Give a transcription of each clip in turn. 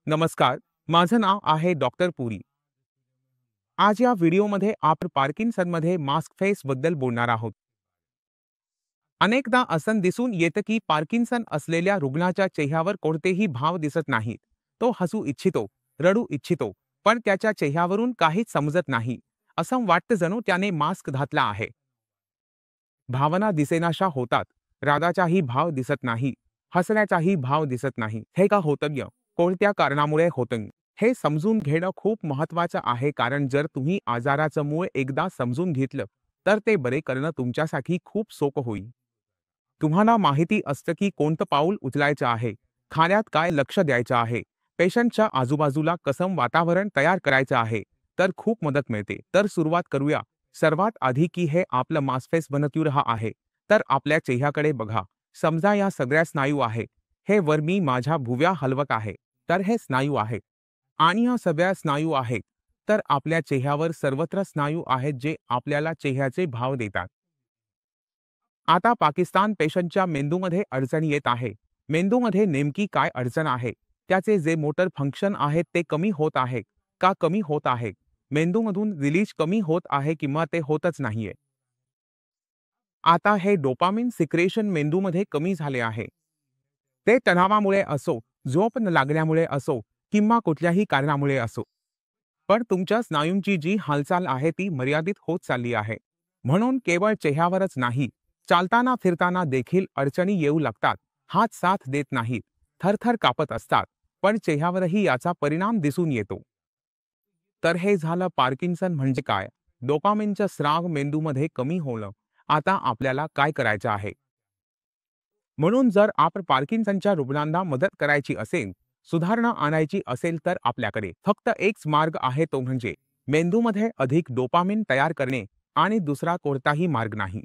नमस्कार, माझं नाव आहे डॉक्टर पुरी. आज या व्हिडिओमध्ये आपण पार्किन्सनमध्ये मास्क फेस बद्दल बोलणार आहोत. अनेकदा असं दिसून येतं की पार्किन्सन असलेल्या रुग्णाच्या चेहऱ्यावर कोणतेही भाव दिसत नाहीत. तो हसू इच्छितो, रडू इच्छितो, पण त्याच्या चेहऱ्यावरून काहीच समजत नाही. असं वाटतं जणू त्याने मास्क घातला आहे. भावना दिसेनाशा होतात. रागाचाही भाव दिसत नाही. हसण्याचाही भाव दिसत नाही. हे का होतं? कोणत्या कारणामुळे होतं? हे समजून घेणं खूप महत्त्वाचं आहे, कारण जर तुम्ही आजाराचं मूळ एकदा समजून घेतलं तर ते बरे करणं तुमच्यासाठी खूप सोपं होईल. तुम्हाला माहिती असतं की कोणतं पाऊल उचलायचं आहे, खाण्यात काय लक्ष द्यायचं आहे, पेशंटच्या आजूबाजूला कसं वातावरण तयार करायचं आहे, तर खूप मदत मिळते. तर सुरुवात करूया. सर्वात आधी की हे आपलं मास्कफेस बनत रहा आहे, तर आपल्या चेहऱ्याकडे बघा. समजा या सगळ्या स्नायू आहे. हे वर मी माझ्या भुवया हलवत आहे, तर हे स्नायू आहे. आणि या सगळ्या स्नायू आहेत. तर आपल्या चेहऱ्यावर सर्वत्र स्नायू आहेत जे आपल्याला चेहऱ्याचे भाव देतात. आता पाकिस्तान पेशंटच्या मेंदूमध्ये अडचण येत आहे. मेंदूमध्ये नेमकी काय अडचण आहे? त्याचे जे मोटर फंक्शन आहेत ते कमी होत आहे का कमी होत आहे? मेंदूमधून रिलीज कमी होत आहे किंवा ते होतच नाहीये? आता हे डोपामिन सिक्रेशन मेंदूमध्ये कमी झाले आहे. ते तणावामुळे असो, झोप न लागल्यामुळे असो किंवा कुठल्याही कारणामुळे असो. पण तुमच्या स्नायूंची जी हालचाल आहे ती मर्यादित होत चालली आहे. म्हणून केवळ चेहऱ्यावरच नाही, चालताना फिरताना देखील अडचणी येऊ लागतात. हात साथ देत नाहीत, थरथर कापत असतात, पण चेहऱ्यावरही याचा परिणाम दिसून येतो. तर हे झालं पार्किन्सन म्हणजे काय? डोपामिनचं स्राव मेंदूमध्ये कमी होणं. आता आपल्याला काय करायचं आहे? म्हणून जर आपण पार्किन्सनच्या रुग्णांना मदत करायची असेल, सुधारणा आणायची असेल, तर आपल्याकडे फक्त एकच मार्ग आहे, तो म्हणजे मेंदूमध्ये अधिक डोपामिन तयार करणे, आणि दुसरा कोणताही मार्ग नाही.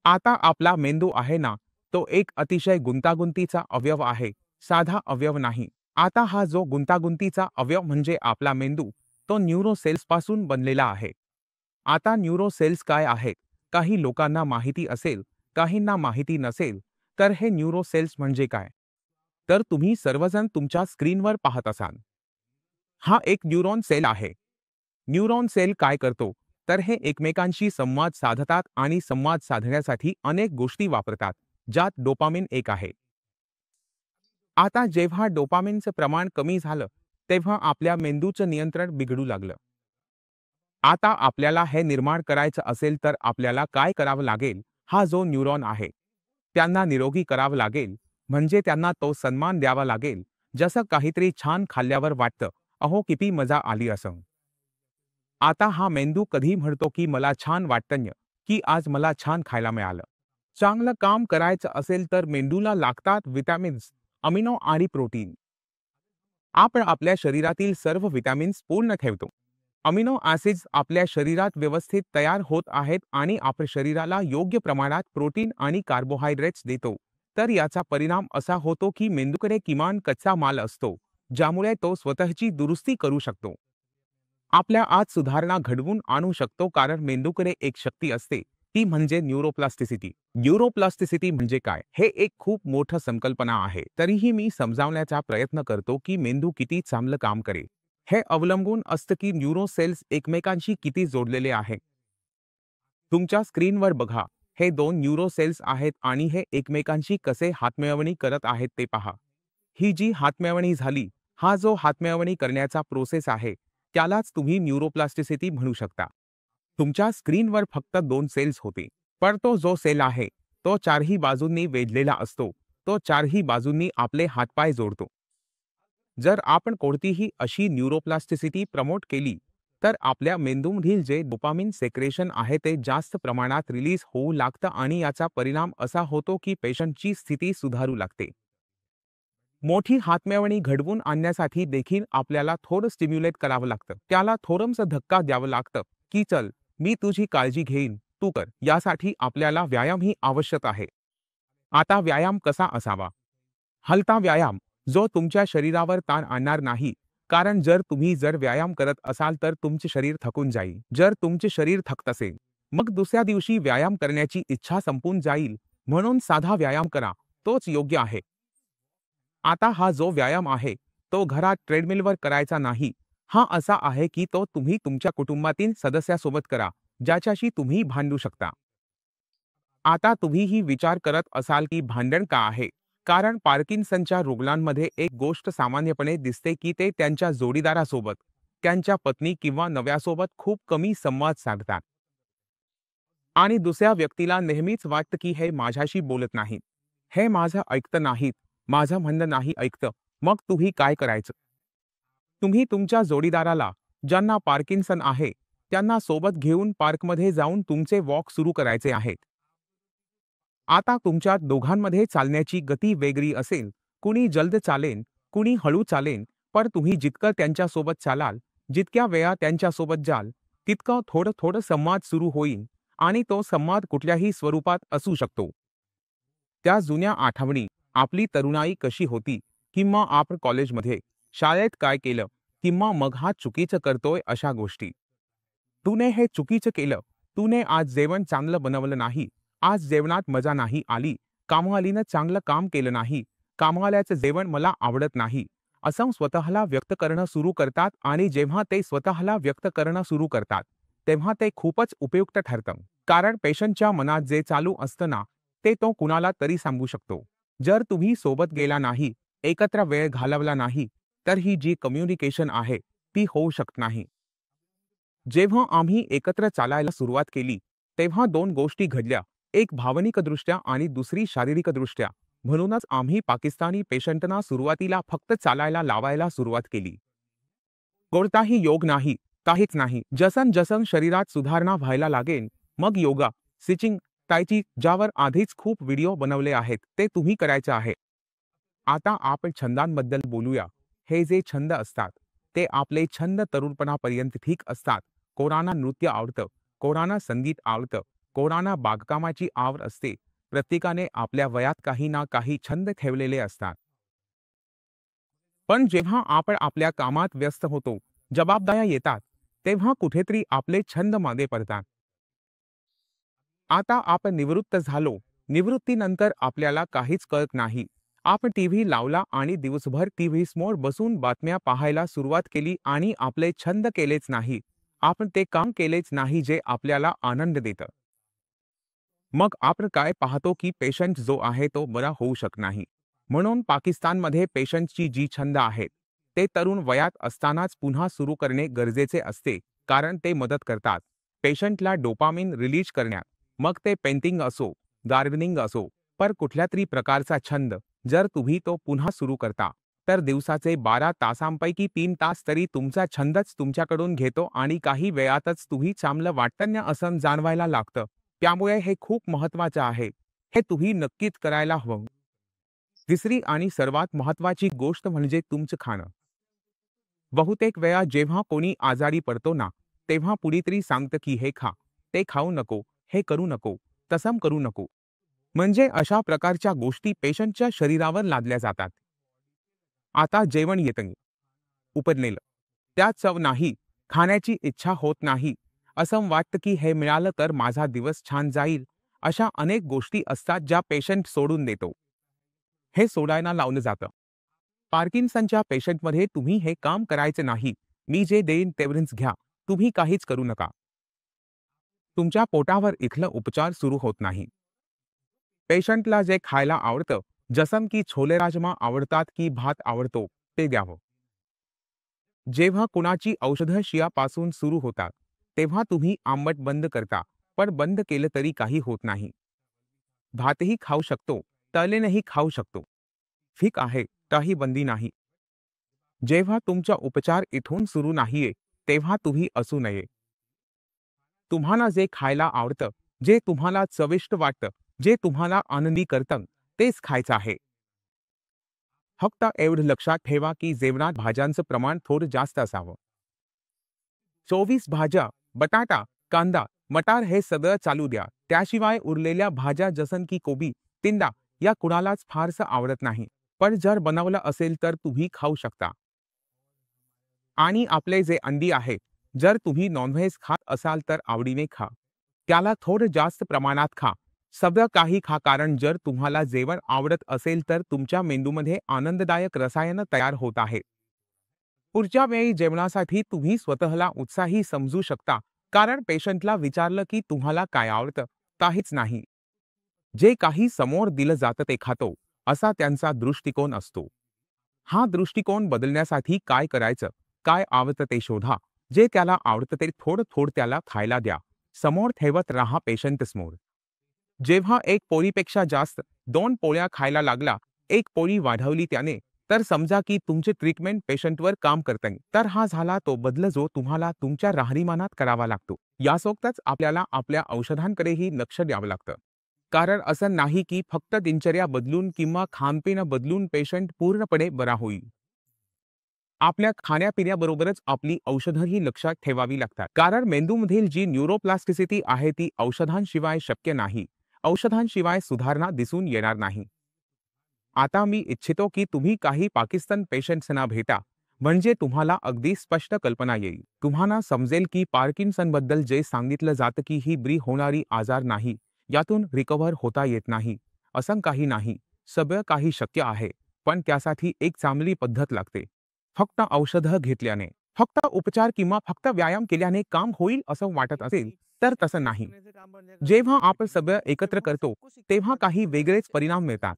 आता आपला मेंदू आहे ना, तो एक अतिशय गुंतागुंतीचा अवयव आहे, साधा अवयव नाही. आता हा जो गुंतागुंतीचा अवयव म्हणजे आपला मेंदू, तो न्यूरो सेल्सपासून बनलेला आहे. आता न्यूरो सेल्स काय आहेत? काही लोकांना माहिती असेल, काहींना माहिती नसेल. तर हे न्यूरो सेल्स म्हणजे काय? तर तुम्ही सर्वजण तुमच्या स्क्रीनवर पाहत असाल. हा एक न्यूरॉन सेल आहे. न्यूरॉन सेल काय करतो? तर हे एकमेकांशी संवाद साधतात आणि संवाद साधण्यासाठी अनेक गोष्टी वापरतात, ज्यात डोपामिन एक आहे. आता जेव्हा डोपामिनचं प्रमाण कमी झालं, तेव्हा आपल्या मेंदूचं नियंत्रण बिघडू लागलं. आता आपल्याला हे निर्माण करायचं असेल, तर आपल्याला काय करावं लागेल? हा जो न्यूरॉन आहे, त्यांना निरोगी करावं लागेल, म्हणजे त्यांना तो सन्मान द्यावा लागेल, जसं काहीतरी छान खाल्ल्यावर वाटतं, अहो किती मजा आली असं. आता हा मेंदू कधी म्हणतो की मला छान वाटतंय, की आज मला छान खायला मिळालं. चांगलं काम करायचं असेल तर मेंदूला लागतात विटॅमिन्स, अमिनो आणि प्रोटीन. आपण आपल्या शरीरातील सर्व विटॅमिन्स पूर्ण ठेवतो. अमिनो ॲसिड्स आपल्या शरीरात व्यवस्थित तयार होत आहेत आणि आपण शरीराला योग्य प्रमाणात प्रोटीन आणि कार्बोहायड्रेट्स देतो. तर याचा परिणाम असा होतो की मेंदूकडे किमान कच्चा माल असतो, ज्यामुळे तो स्वतःची दुरुस्ती करू शकतो. आपल्या आत सुधारणा घडवून आणू शकतो, कारण मेंदूकडे एक शक्ती असते, ती म्हणजे न्यूरोप्लास्टिसिटी. न्यूरोप्लास्टिसिटी म्हणजे काय? हे एक खूप मोठं संकल्पना आहे. तरीही मी समजावण्याचा प्रयत्न करतो की मेंदू किती चांगलं काम करेल. हे अवलंबून असतं की न्यूरो सेल्स एकमेकांशी किती जोडलेले आहेत. तुमच्या स्क्रीनवर बघा. हे दोन न्यूरो सेल्स आहेत आणि हे एकमेकांशी कसे हातमिळवणी करत आहेत ते पहा. ही जी हातमिळवणी झाली, हा जो हातमिळवणी करण्याचा प्रोसेस आहे, त्यालाच तुम्ही न्यूरोप्लास्टिसिटी म्हणू शकता. तुमच्या स्क्रीनवर फक्त दोन सेल्स होते, पण तो जो सेल आहे, तो चारही बाजूंनी वेढलेला असतो. तो चारही बाजूंनी आपले हातपाय जोडतो. जर आपण कोणतीही अशी न्यूरोप्लास्टिसिटी प्रमोट केली, तर आपल्या मेंदूमधील जे डोपामिन सेक्रेशन आहे ते जास्त प्रमाणात रिलीज होऊ लागतं आणि याचा परिणाम असा होतो की पेशंटची स्थिती सुधारू लागते. मोठी हातमिळवणी घडवून आणण्यासाठी देखील आपल्याला थोडं स्टिम्युलेट करावं लागतं. त्याला थोडंसं धक्का द्यावं लागतं, की चल, मी तुझी काळजी घेईन, तू कर. यासाठी आपल्याला व्यायामही आवश्यक आहे. आता व्यायाम कसा असावा? हलता व्यायाम, जो तुमच्या शरीरावर ताण आणणार नाही. कारण जर तुम्ही व्यायाम करत असाल तर तुमचे शरीर थकून जाईल. जर तुमचे शरीर थकत असेल, मग दुसऱ्या दिवशी व्यायाम करण्याची इच्छा संपून जाईल. म्हणून साधा व्यायाम करा, तोच योग्य आहे. आता हा जो व्यायाम आहे तो घरात ट्रेडमिलवर करायचा नाही. हा असा आहे की तो तुम्ही तुमच्या कुटुंबातील सदस्यासोबत करा, ज्याच्याशी तुम्ही भांडू शकता. आता तुम्हीही विचार करत असाल की भांडण का आहे? कारण पार्किन्सनच्या रुग्णांमध्ये एक गोष्ट सामान्यपणे दिसते की ते त्यांच्या जोडीदारासोबत, त्यांच्या पत्नी किंवा नव्यासोबत खूप कमी संवाद साधतात. आणि दुसऱ्या व्यक्तीला नेहमीच वाटतं की हे माझ्याशी बोलत नाहीत. हे माझं ऐकत नाहीत, माझं म्हणणं नाही ऐकतं. मग तुम्ही काय करायचं? तुम्ही तुमच्या जोडीदाराला, ज्यांना पार्किन्सन आहे, त्यांना सोबत घेऊन पार्कमध्ये जाऊन तुमचे वॉक सुरू करायचे आहेत. आता तुमच्या दोघांमध्ये चालण्याची गती वेगळी असेल, कुणी जलद चालेल, कुणी हळू चालेल, पण तुम्ही जितकं त्यांच्यासोबत चालाल, जितक्या वेळा त्यांच्यासोबत जाल, तितकं थोडं थोडं संवाद सुरू होईल आणि तो संवाद कुठल्याही स्वरूपात असू शकतो. त्या जुन्या आठवणी, आपली तरुणाई कशी होती, किंवा आपण कॉलेजमध्ये, शाळेत काय केलं, किंवा मग हा चुकीचं करतोय अशा गोष्टी. तूने हे चुकीचं केलं, तूने आज जेवण चांगलं बनवलं नाही, आज जेवणात मजा नाही आली, कामवालीनं चांगलं काम केलं नाही, कामवाल्याचं जेवण मला आवडत नाही, असं स्वतःला व्यक्त करणं सुरू करतात आणि जेव्हा ते स्वतःला व्यक्त करणं सुरू करतात, तेव्हा ते खूपच उपयुक्त ठरतं. कारण पेशंटच्या मनात जे चालू असतं ना, ते तो कुणाला तरी सांगू शकतो. जर तुम्ही सोबत गेला नाही, एकत्र वेळ घालवला नाही, तर ही जी कम्युनिकेशन आहे, ती होऊ शकत नाही. जेव्हा आम्ही एकत्र चालायला सुरुवात केली, तेव्हा दोन गोष्टी घडल्या, एक भावनिकदृष्ट्या आणि दुसरी शारीरिकदृष्ट्या. म्हणूनच आम्ही पाकिस्तानी पेशंटना सुरुवातीला फक्त चालायला लावायला सुरुवात केली. कोणताही योग नाही, काहीच नाही. जसं जसं शरीरात सुधारणा व्हायला लागेल, मग योगा, स्ट्रेचिंग, तायची, ज्यावर आधीच खूप व्हिडिओ बनवले आहेत, ते तुम्ही करायचे आहे. आता आपण छंदांबद्दल बोलूया. हे जे छंद असतात, ते आपले छंद तरुणपणापर्यंत ठीक असतात. कोणाला नृत्य आवडतं, कोणाला संगीत आवडतं, कोणाला बागकामाची आवड असते. प्रत्येकाने आपल्या वयात काही ना काही छंद ठेवलेले असतात. पण जेव्हा आपण आपल्या कामात व्यस्त होतो, जबाबदाऱ्या येतात, तेव्हा कुठेतरी आपले छंद मागे पडतात. आता आपण निवृत्त झालो. निवृत्तीनंतर आपल्याला काहीच कळत नाही. आपण टीव्ही लावला आणि दिवसभर टीव्ही समोर बसून बातम्या पाहायला सुरुवात केली आणि आपले छंद केलेच नाही. आपण ते काम केलेच नाही जे आपल्याला आनंद देतं. मग आपण काय पाहतो की पेशंट जो आहे तो बरा होऊ शकत नाही. म्हणून पाकिस्तानमध्ये पेशंटची जी छंद आहेत, ते तरुण वयात असतानाच पुन्हा सुरू करणे गरजेचे असते, कारण ते मदत करतात पेशंटला डोपामिन रिलीज करण्यात. मग ते पेंटिंग असो, गार्डनिंग असो, पर कुठल्यातरी प्रकारचा छंद, जर तुम्ही तो पुन्हा सुरू करता, तर दिवसाचे 12 तासांपैकी 3 तास तरी तुमचा छंदच तुमच्याकडून घेतो आणि काही वेळातच तुम्ही चांगलं वाटतं असं जाणवायला लागतं. त्यामुळे हे खूप महत्त्वाचं आहे. हे तुम्ही नक्कीच करायला हवं. तिसरी आणि सर्वात महत्त्वाची गोष्ट म्हणजे तुमचं खाणं. बहुतेक वेळा जेव्हा कोणी आजारी पडतो ना, तेव्हा कुणीतरी सांगतं की हे खा, ते खाऊ नको, हे करू नको, तसं करू नको. म्हणजे अशा प्रकारच्या गोष्टी पेशंटच्या शरीरावर लादल्या जातात. आता जेवण येतं, उपरलेलं. त्यात चव नाही, खाण्याची इच्छा होत नाही, असं वाटतं की हे मिळालं तर माझा दिवस छान जाईल. अशा अनेक गोष्टी असतात ज्या पेशंट सोडून देतो. हे सोडायला लावलं जातं. पार्किन्सनच्या पेशंटमध्ये तुम्ही हे काम करायचं नाही. मी जे देईन तेवढंच घ्या. तुम्ही काहीच करू नका. तुमच्या पोटावर इथलं उपचार सुरू होत नाही. पेशंटला जे खायला आवडतं, जसं की छोले राजमा आवडतात की भात आवडतो, ते द्यावं. जेव्हा कुणाची औषधं शियापासून सुरू होतात, तेव्हा तुम्ही आंबट बंद करता, पण बंद केलं तरी काही होत नाही. भातही खाऊ शकतो, तळलेलंही खाऊ शकतो. ठीक आहे, काही बंदी नाही. जेव्हा तुमचा उपचार इथून सुरू नाहीये, तेव्हा तुम्ही असू नये. तुम्हाला जे खायला आवडतं, जे तुम्हाला चविष्ट वाटतं, जे तुम्हाला आनंदी करतं, तेच खायचं आहे. फक्त एवढं लक्षात ठेवा की जेवणात भाज्यांचं प्रमाण थोडं जास्त असावं. 24 भाज्या, बटाटा, कांदा, मटार हे सगळं चालू द्या. त्याशिवाय उरलेल्या भाज्या जसं की कोबी, तिंडा या कुणालाच फारसं आवडत नाही. पण जर बनवलं असेल तर तुम्ही खाऊ शकता. आणि आपले जे अंडी आहे, जर तुम्ही नॉनव्हेज खात असाल तर आवडीने खा. त्याला थोडं जास्त प्रमाणात खा. सगळं काही खा, कारण जर तुम्हाला जेवण आवडत असेल तर तुमच्या मेंदूमध्ये आनंददायक रसायन तयार होत आहेत. पुढच्या वेळी जेवणासाठी तुम्ही स्वतःला उत्साही समजू शकता, कारण पेशंटला विचारलं की तुम्हाला काय आवडतं, काहीच नाही. जे काही समोर दिलं जातं ते खातो, असा त्यांचा दृष्टिकोन असतो. हा दृष्टिकोन बदलण्यासाठी काय करायचं? काय आवडतं ते शोधा. जे त्याला आवडतं ते थोडं-थोडं त्याला खायला द्या. समोर ठेवत राहा पेशंटसमोर. जेव्हा एक पोळीपेक्षा जास्त 2 पोळ्या खायला लागला, एक पोळी वाढवली त्याने, तर समजा की तुमचे ट्रीटमेंट पेशंटवर काम करते. तर हा झाला तो बदल जो तुम्हाला तुमच्या राहणीमानात करावा लागतो. यासोबतच आपल्याला आपल्या औषधांकडेही लक्ष द्यावं लागतं. कारण असं नाही की फक्त दिनचर्या बदलून किंवा खानपिन बदलून पेशंट पूर्णपणे बरा होईल. आपल्या खाण्यापिण्याबरोबरच आपली औषधंही लक्षात ठेवावी लागतात. कारण मेंदूमधील जी न्यूरोप्लास्टिसिटी आहे ती औषधांशिवाय शक्य नाही. औषधांशिवाय सुधारणा दिसून येणार नाही. आता मी इच्छितो की तुम्ही काही पाकिस्तान पेशंट्सना भेटा, म्हणजे तुम्हाला अगदी स्पष्ट कल्पना येईल. तुम्हाला समजेल की पार्किन्सनबद्दल जे सांगितलं जातं की ही बरी होणारी आजार नाही, यातून रिकव्हर होता येत नाही, असं काही नाही. सगळं काही शक्य आहे, पण त्यासाठी एक चांगली पद्धत लागते. फक्त औषधं घेतल्याने, फक्त उपचार किंवा फक्त व्यायाम केल्याने काम होईल असं वाटत असेल, तर तसं नाही. जेव्हा आपण सगळं एकत्र करतो, तेव्हा काही वेगळेच परिणाम मिळतात.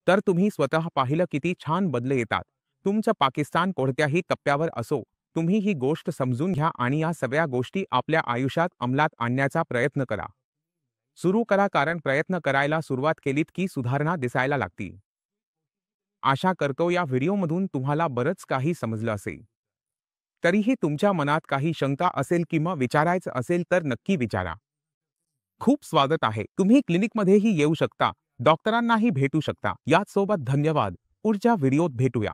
तर तुम्ही स्वतः पाहिलं किती छान बदल येतात. तुमचं पाकिस्तान कोणत्याही टप्प्यावर असो, तुम्ही ही गोष्ट समजून घ्या आणि या सगळ्या गोष्टी आपल्या आयुष्यात अंमलात आणण्याचा प्रयत्न करा. सुरू करा, कारण प्रयत्न करायला सुरुवात केलीत की सुधारणा दिसायला लागती. आशा करतो या व्हिडिओमधून तुम्हाला बरंच काही समजलं असेल. तरीही तुमच्या मनात काही शंका असेल किंवा विचारायचं असेल तर नक्की विचारा. खूप स्वागत आहे. तुम्ही क्लिनिकमध्येही येऊ शकता, डॉक्टरांनाही भेटू शकता. याचसोबत धन्यवाद. पुढच्या व्हिडिओत भेटूया.